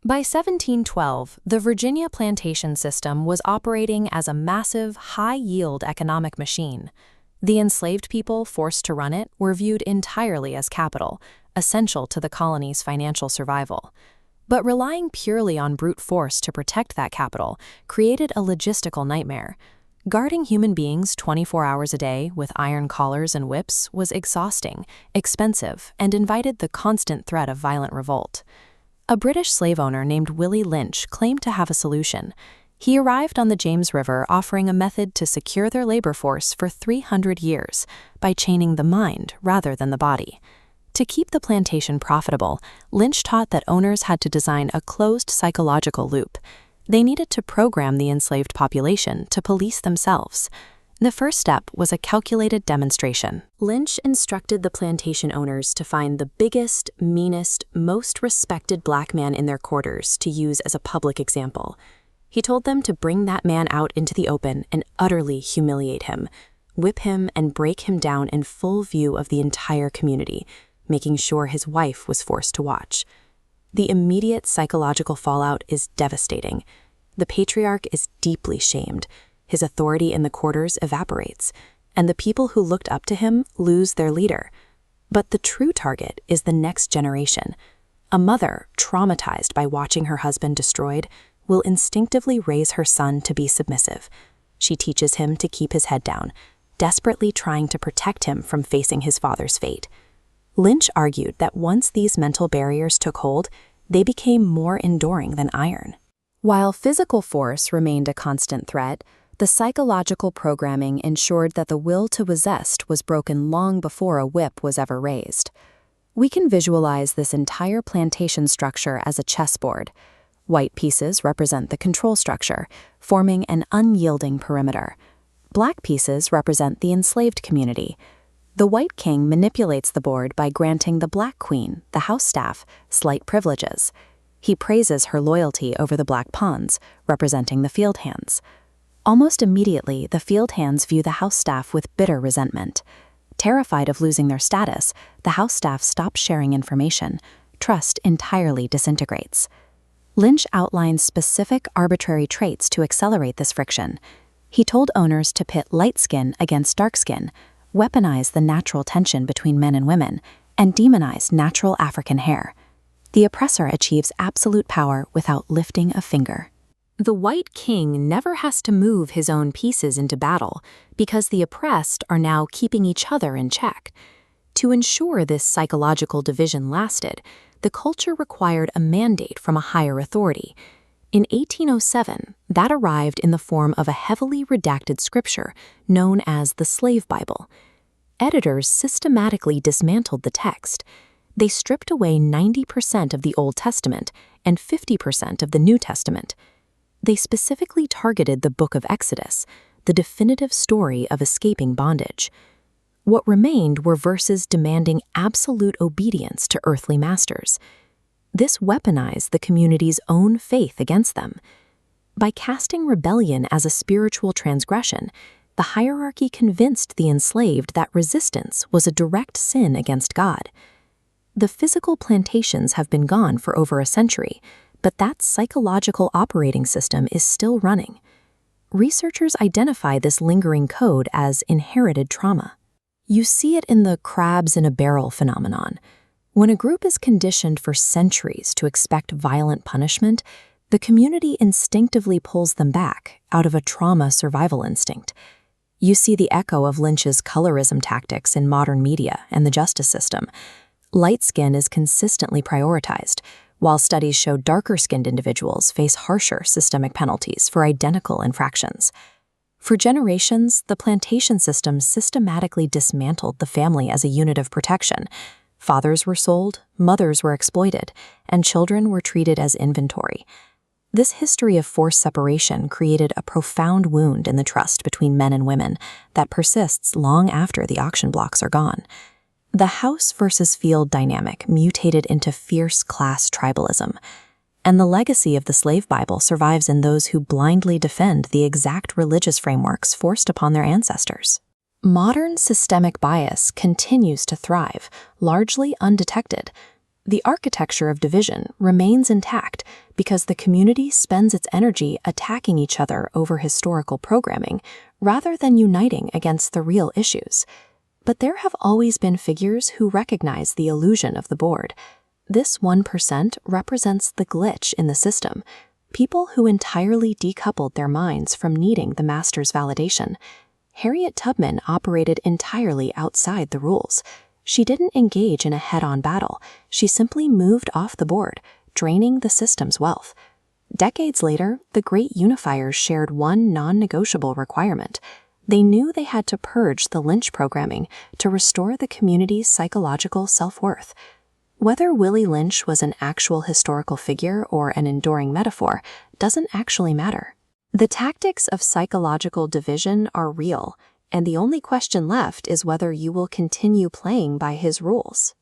By 1712, the Virginia plantation system was operating as a massive, high-yield economic machine. The enslaved people forced to run it were viewed entirely as capital, essential to the colony's financial survival. But relying purely on brute force to protect that capital created a logistical nightmare. Guarding human beings 24 hours a day with iron collars and whips was exhausting, expensive, and invited the constant threat of violent revolt. A British slave owner named Willie Lynch claimed to have a solution. He arrived on the James River offering a method to secure their labor force for 300 years by chaining the mind rather than the body. To keep the plantation profitable, Lynch taught that owners had to design a closed psychological loop. They needed to program the enslaved population to police themselves. The first step was a calculated demonstration. Lynch instructed the plantation owners to find the biggest, meanest, most respected black man in their quarters to use as a public example. He told them to bring that man out into the open and utterly humiliate him, whip him and break him down in full view of the entire community, making sure his wife was forced to watch. The immediate psychological fallout is devastating. The patriarch is deeply shamed. His authority in the quarters evaporates, and the people who looked up to him lose their leader. But the true target is the next generation. A mother, traumatized by watching her husband destroyed, will instinctively raise her son to be submissive. She teaches him to keep his head down, desperately trying to protect him from facing his father's fate. Lynch argued that once these mental barriers took hold, they became more enduring than iron. While physical force remained a constant threat, the psychological programming ensured that the will to resist was broken long before a whip was ever raised. We can visualize this entire plantation structure as a chessboard. White pieces represent the control structure, forming an unyielding perimeter. Black pieces represent the enslaved community. The white king manipulates the board by granting the black queen, the house staff, slight privileges. He praises her loyalty over the black pawns, representing the field hands. Almost immediately, the field hands view the house staff with bitter resentment. Terrified of losing their status, the house staff stops sharing information. Trust entirely disintegrates. Lynch outlines specific arbitrary traits to accelerate this friction. He told owners to pit light skin against dark skin, weaponize the natural tension between men and women, and demonize natural African hair. The oppressor achieves absolute power without lifting a finger. The white king never has to move his own pieces into battle because the oppressed are now keeping each other in check. To ensure this psychological division lasted, the culture required a mandate from a higher authority. In 1807, that arrived in the form of a heavily redacted scripture known as the Slave Bible. Editors systematically dismantled the text. They stripped away 90% of the Old Testament and 50% of the New Testament. They specifically targeted the Book of Exodus, the definitive story of escaping bondage. What remained were verses demanding absolute obedience to earthly masters. This weaponized the community's own faith against them. By casting rebellion as a spiritual transgression, the hierarchy convinced the enslaved that resistance was a direct sin against God. The physical plantations have been gone for over a century, but that psychological operating system is still running. Researchers identify this lingering code as inherited trauma. You see it in the crabs in a barrel phenomenon. When a group is conditioned for centuries to expect violent punishment, the community instinctively pulls them back out of a trauma survival instinct. You see the echo of Lynch's colorism tactics in modern media and the justice system. Light skin is consistently prioritized, while studies show darker-skinned individuals face harsher systemic penalties for identical infractions. For generations, the plantation system systematically dismantled the family as a unit of protection. Fathers were sold, mothers were exploited, and children were treated as inventory. This history of forced separation created a profound wound in the trust between men and women that persists long after the auction blocks are gone. The house versus field dynamic mutated into fierce class tribalism, and the legacy of the Slave Bible survives in those who blindly defend the exact religious frameworks forced upon their ancestors. Modern systemic bias continues to thrive, largely undetected. The architecture of division remains intact because the community spends its energy attacking each other over historical programming rather than uniting against the real issues. But there have always been figures who recognize the illusion of the board. This 1% represents the glitch in the system, people who entirely decoupled their minds from needing the master's validation. Harriet Tubman operated entirely outside the rules. She didn't engage in a head-on battle. She simply moved off the board, draining the system's wealth. Decades later, the great unifiers shared one non-negotiable requirement. They knew they had to purge the Lynch programming to restore the community's psychological self-worth. Whether Willie Lynch was an actual historical figure or an enduring metaphor doesn't actually matter. The tactics of psychological division are real, and the only question left is whether you will continue playing by his rules.